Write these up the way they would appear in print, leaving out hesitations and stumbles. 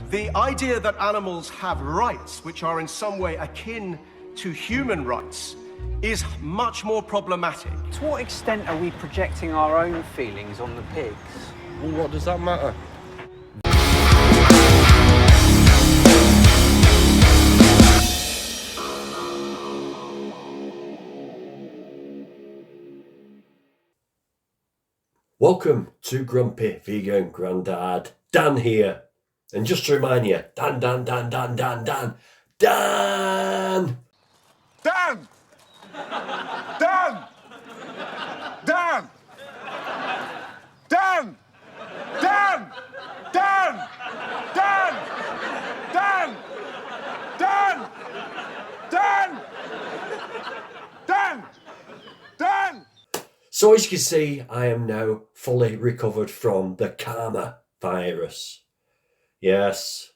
The idea that animals have rights which are in some way akin to human rights is much more problematic. To what extent are we projecting our own feelings on the pigs? Well, what does that matter? Welcome to Grumpy Vegan Grandad. Dan here. And just to remind you, Dan. Dan! Dan! Dan! Dan! Dan! Dan! Dan! Dan! Dan! Dan! Dan! Dan! Dan! So as you can see, I am now fully recovered from the karma virus. Yes,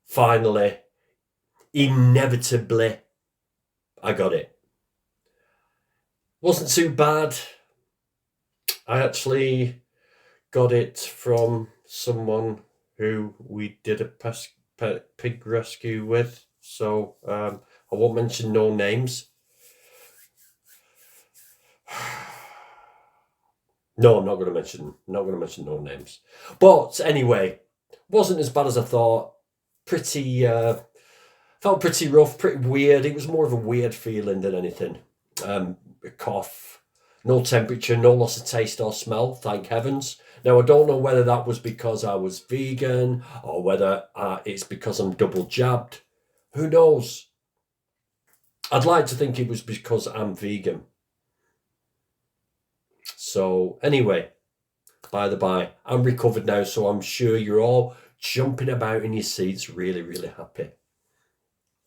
finally, inevitably, I got it. Wasn't too bad. I actually got it from someone who we did a pig rescue with. So I won't mention no names. No, I'm not going to mention no names. But anyway, wasn't as bad as I thought. Felt pretty rough, pretty weird. It was more of a weird feeling than anything. A cough, no temperature, no loss of taste or smell, thank heavens. Now, I don't know whether that was because I was vegan or whether it's because I'm double jabbed. Who knows? I'd like to think it was because I'm vegan. So anyway, by the by, I'm recovered now, so I'm sure you're all jumping about in your seats, really, really happy.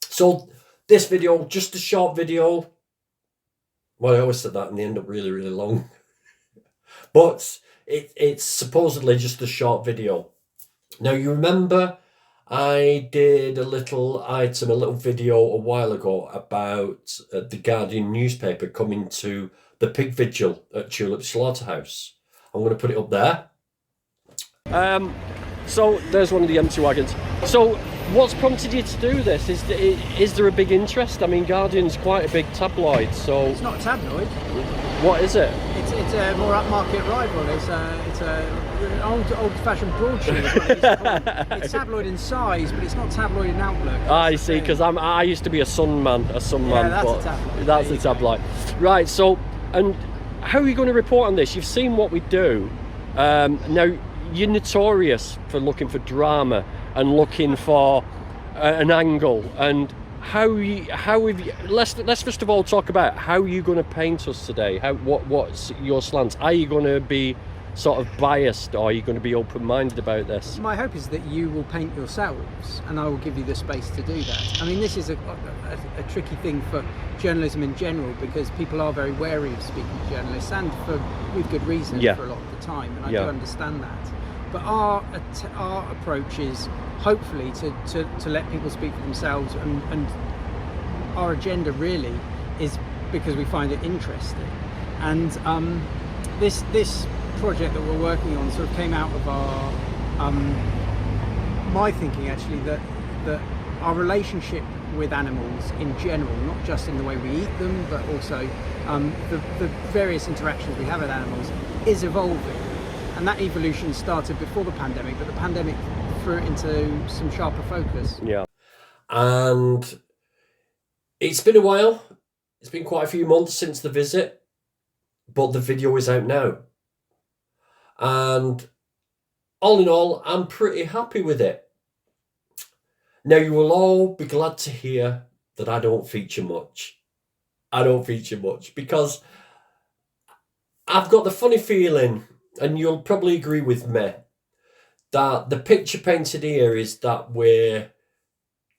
So this video, just a short video. Well, I always said that and they end up really, really long. But it's supposedly just a short video. Now, you remember I did a little video a while ago about the Guardian newspaper coming to the pig vigil at Tulip Slaughterhouse. I'm going to put it up there. So there's one of the empty wagons. So what's prompted you to do this? Is there a big interest? I mean, Guardian's quite a big tabloid, so... It's not a tabloid. What is it? It's a more upmarket rival. It's an old-fashioned broadsheet. It's tabloid in size, but it's not tabloid in outlook. I see, because I used to be a Sun man, that's but a tabloid. That's a tabloid. Right, so, and how are you going to report on this? You've seen what we do. Now, you're notorious for looking for drama and looking for an angle. And let's first of all talk about how you're going to paint us today. What's your slant? Are you going to be sort of biased, or are you going to be open-minded about this? My hope is that you will paint yourselves, and I will give you the space to do that. I mean, this is a tricky thing for journalism in general, because people are very wary of speaking to journalists, and with good reason for a lot of the time, and I do understand that. But our approach is hopefully to let people speak for themselves, and our agenda really is because we find it interesting. And this project that we're working on sort of came out of our my thinking actually that our relationship with animals in general, not just in the way we eat them, but also the various interactions we have with animals, is evolving. And that evolution started before the pandemic, but the pandemic threw it into some sharper focus. Yeah. And it's been a while. It's been quite a few months since the visit, but the video is out now. And all in all, I'm pretty happy with it. Now, you will all be glad to hear that I don't feature much. I don't feature much because I've got the funny feeling, and you'll probably agree with me, that the picture painted here is that we're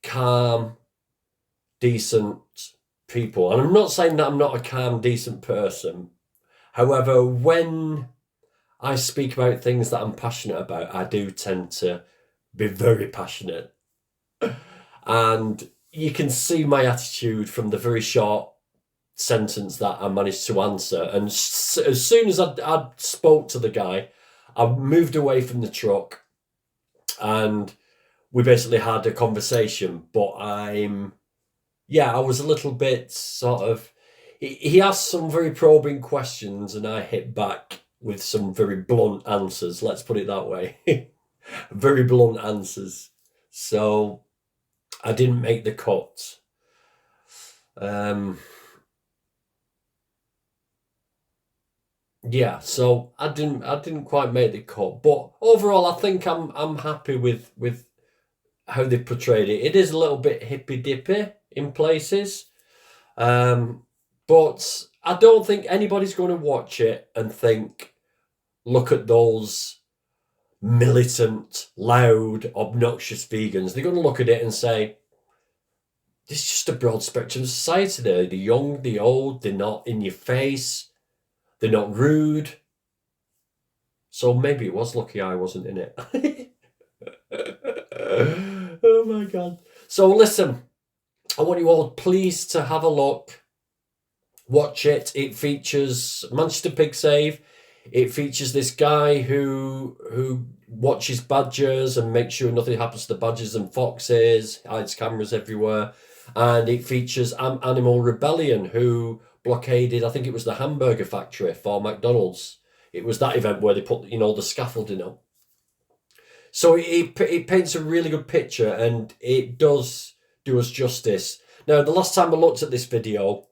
calm, decent people. And I'm not saying that I'm not a calm, decent person. However, when I speak about things that I'm passionate about, I do tend to be very passionate. And you can see my attitude from the very short sentence that I managed to answer. And as soon as I spoke to the guy, I moved away from the truck and we basically had a conversation, but I was a little bit sort of, he asked some very probing questions and I hit back with some very blunt answers, let's put it that way. Very blunt answers. So I didn't make the cut. Yeah, so I didn't quite make the cut, but overall I think I'm happy with how they portrayed it. It is a little bit hippy dippy in places, but I don't think anybody's going to watch it and think, look at those militant, loud, obnoxious vegans. They're going to look at it and say, this is just a broad spectrum society. They're the young, the old, they're not in your face. They're not rude. So maybe it was lucky I wasn't in it. Oh my God. So listen, I want you all please to have a look. Watch it. It features Manchester Pig Save. It features this guy who watches badgers and makes sure nothing happens to the badgers and foxes, hides cameras everywhere. And it features Animal Rebellion, who blockaded, I think it was the hamburger factory for McDonald's. It was that event where they put, the scaffolding up. So it paints a really good picture and it does do us justice. Now, the last time I looked at this video,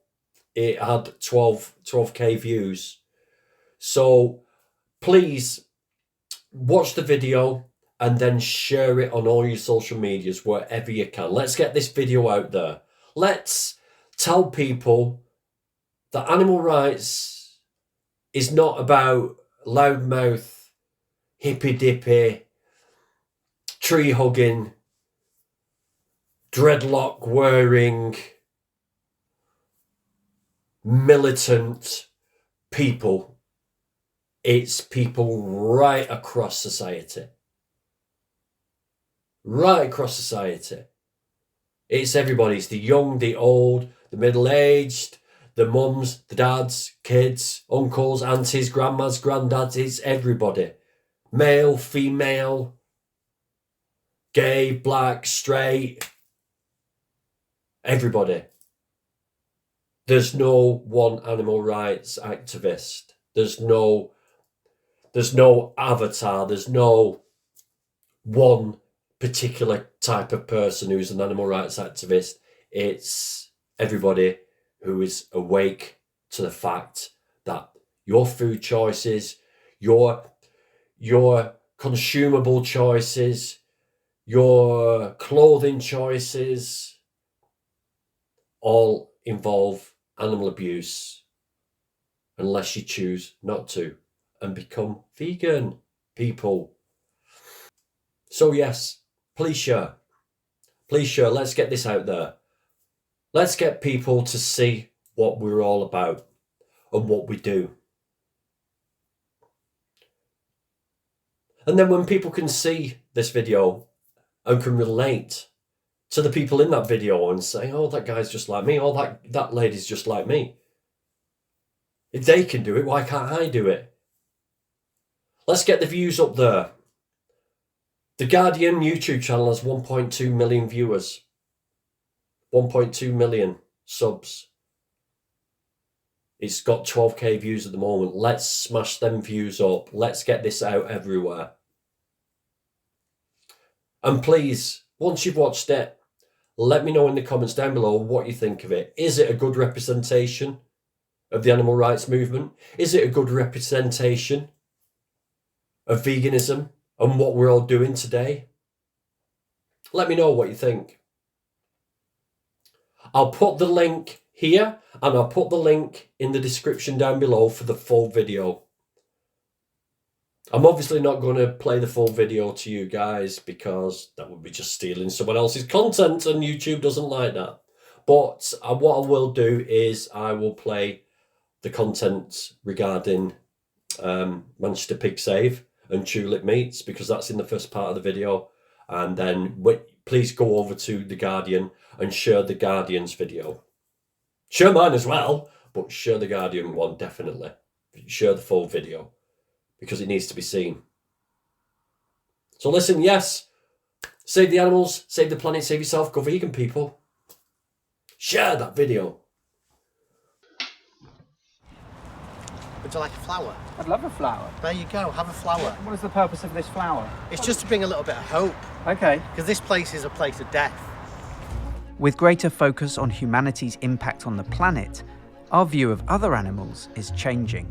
it had 12k views. So please watch the video and then share it on all your social medias wherever you can. Let's get this video out there. Let's tell people that animal rights is not about loudmouth, hippy-dippy, tree-hugging, dreadlock-wearing, militant people. It's people right across society. Right across society. It's everybody. It's the young, the old, the middle-aged, the mums, the dads, kids, uncles, aunties, grandmas, granddads. It's everybody. Male, female, gay, black, straight. Everybody. There's no one animal rights activist. There's no avatar. There's no one particular type of person who's an animal rights activist. It's everybody who is awake to the fact that your food choices, your consumable choices, your clothing choices all involve animal abuse unless you choose not to and become vegan, people. So yes, please share. Please share. Let's get this out there. Let's get people to see what we're all about and what we do. And then when people can see this video and can relate to the people in that video and say, oh, that guy's just like me, oh, that lady's just like me. If they can do it, why can't I do it? Let's get the views up there. The Guardian YouTube channel has 1.2 million viewers. 1.2 million subs. It's got 12k views at the moment. Let's smash them views up. Let's get this out everywhere. And please, once you've watched it, let me know in the comments down below what you think of it. Is it a good representation of the animal rights movement? Is it a good representation of veganism and what we're all doing today? Let me know what you think. I'll put the link here and I'll put the link in the description down below for the full video. I'm obviously not going to play the full video to you guys because that would be just stealing someone else's content and YouTube doesn't like that. But what I will do is I will play the content regarding Manchester Pig Save and tulip meats because that's in the first part of the video. And then please go over to The Guardian and share The Guardian's video. Share mine as well, but share The Guardian one definitely. Share the full video because it needs to be seen. So listen, yes, Save the animals, save the planet, save yourself. Go vegan, people. Share that video. Would you like a flower? I'd love a flower. There you go, have a flower. What is the purpose of this flower? It's just to bring a little bit of hope, Okay. because this place is a place of death. With greater focus on humanity's impact on the planet, our view of other animals is changing.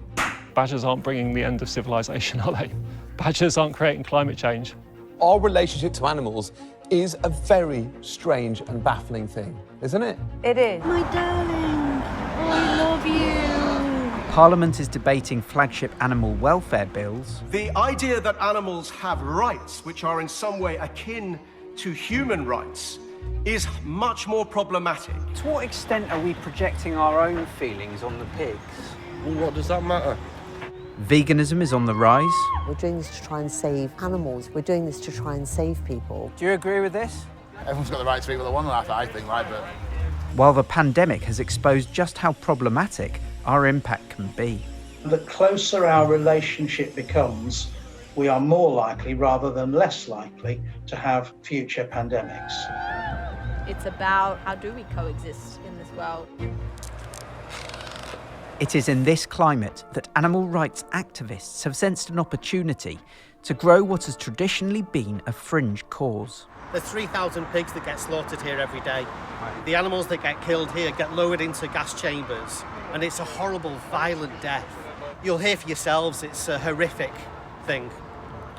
Badgers aren't bringing the end of civilization, are they? Badgers aren't creating climate change. Our relationship to animals is a very strange and baffling thing, isn't it? It is. My darling, I love you. Parliament is debating flagship animal welfare bills. The idea that animals have rights which are in some way akin to human rights is much more problematic. To what extent are we projecting our own feelings on the pigs? Well, what does that matter? Veganism is on the rise. We're doing this to try and save animals. We're doing this to try and save people. Do you agree with this? Everyone's got the right to eat what they want, I think, right? But While the pandemic has exposed just how problematic our impact can be. The closer our relationship becomes, we are more likely rather than less likely to have future pandemics. It's about how do we coexist in this world. It is in this climate that animal rights activists have sensed an opportunity to grow what has traditionally been a fringe cause. There's 3,000 pigs that get slaughtered here every day. The animals that get killed here get lowered into gas chambers, and it's a horrible, violent death. You'll hear for yourselves, it's a horrific thing.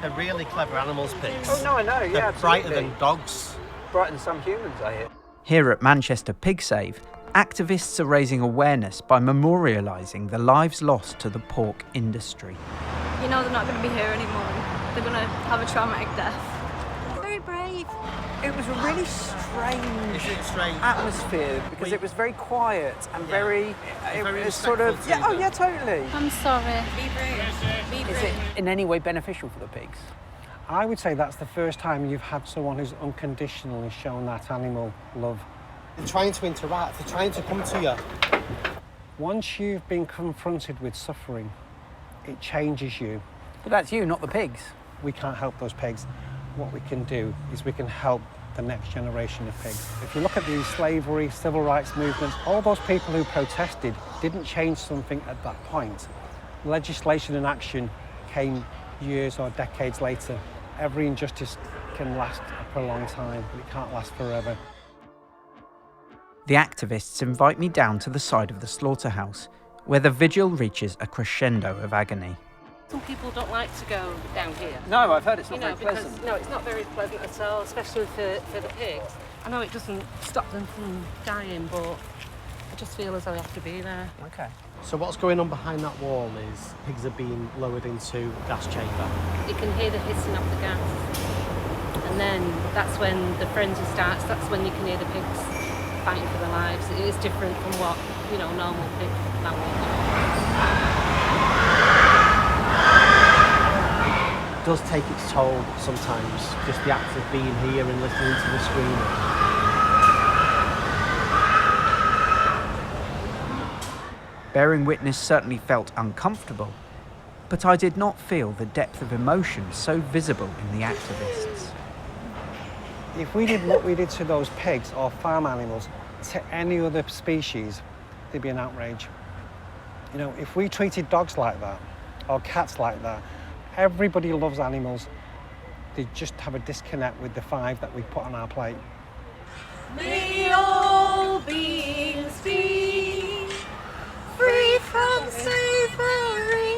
They're really clever animals, pigs. Oh, no, I know, yeah, They're absolutely. brighter than dogs. Brighter than some humans, I hear. Here at Manchester Pig Save, activists are raising awareness by memorialising the lives lost to the pork industry. You know they're not going to be here anymore. They're going to have a traumatic death. Very brave. It was a really strange Is it strange? atmosphere because it was very quiet and very Very it was sort of respectful to them. totally. I'm sorry. Be brave. Be brave. Is it in any way beneficial for the pigs? I would say that's the first time you've had someone who's unconditionally shown that animal love. They're trying to interact, they're trying to come to you. Once you've been confronted with suffering, it changes you. But that's you, not the pigs. We can't help those pigs. What we can do is we can help the next generation of pigs. If you look at the slavery, civil rights movements, all those people who protested didn't change something at that point. Legislation and action came years or decades later. Every injustice can last a prolonged time, but it can't last forever. The activists invite me down to the side of the slaughterhouse, where the vigil reaches a crescendo of agony. Some people don't like to go down here. No, I've heard it's not very because, pleasant. No, it's not very pleasant at all, especially for the pigs. I know it doesn't stop them from dying, but I just feel as though we have to be there. Okay. So what's going on behind that wall is pigs are being lowered into a gas chamber. You can hear the hissing of the gas. And then that's when the frenzy starts. That's when you can hear the pigs fighting for their lives. It is different from what, normal pig language. It does take its toll sometimes, just the act of being here and listening to the screaming. Bearing witness certainly felt uncomfortable, but I did not feel the depth of emotion so visible in the activists. If we did what we did to those pigs or farm animals to any other species, there'd be an outrage. If we treated dogs like that or cats like that, everybody loves animals. They just have a disconnect with the 5 that we put on our plate. May all beings be free from slavery.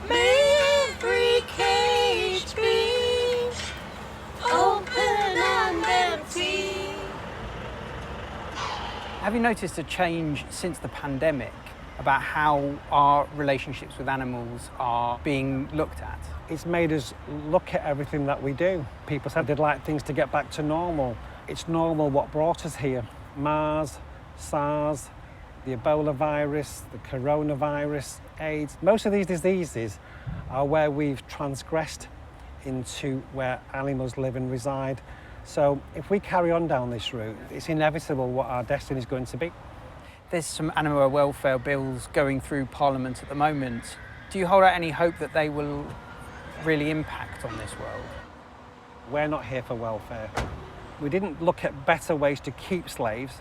May every cage be open and empty. Have you noticed a change since the pandemic about how our relationships with animals are being looked at? It's made us look at everything that we do. People said they'd like things to get back to normal. It's normal what brought us here. MERS, SARS, the Ebola virus, the coronavirus, AIDS. Most of these diseases are where we've transgressed into where animals live and reside. So if we carry on down this route, it's inevitable what our destiny is going to be. There's some animal welfare bills going through Parliament at the moment. Do you hold out any hope that they will really impact on this world? We're not here for welfare. We didn't look at better ways to keep slaves.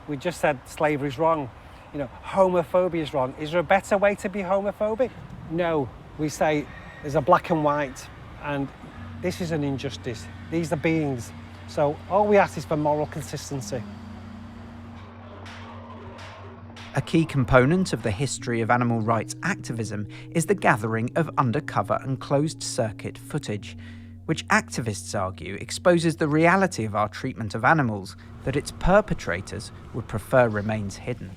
We just said slavery is wrong. You know, homophobia is wrong. Is there a better way to be homophobic? No. We say there's a black and white, and this is an injustice. These are beings. So all we ask is for moral consistency. A key component of the history of animal rights activism is the gathering of undercover and closed-circuit footage, which activists argue exposes the reality of our treatment of animals that its perpetrators would prefer remains hidden.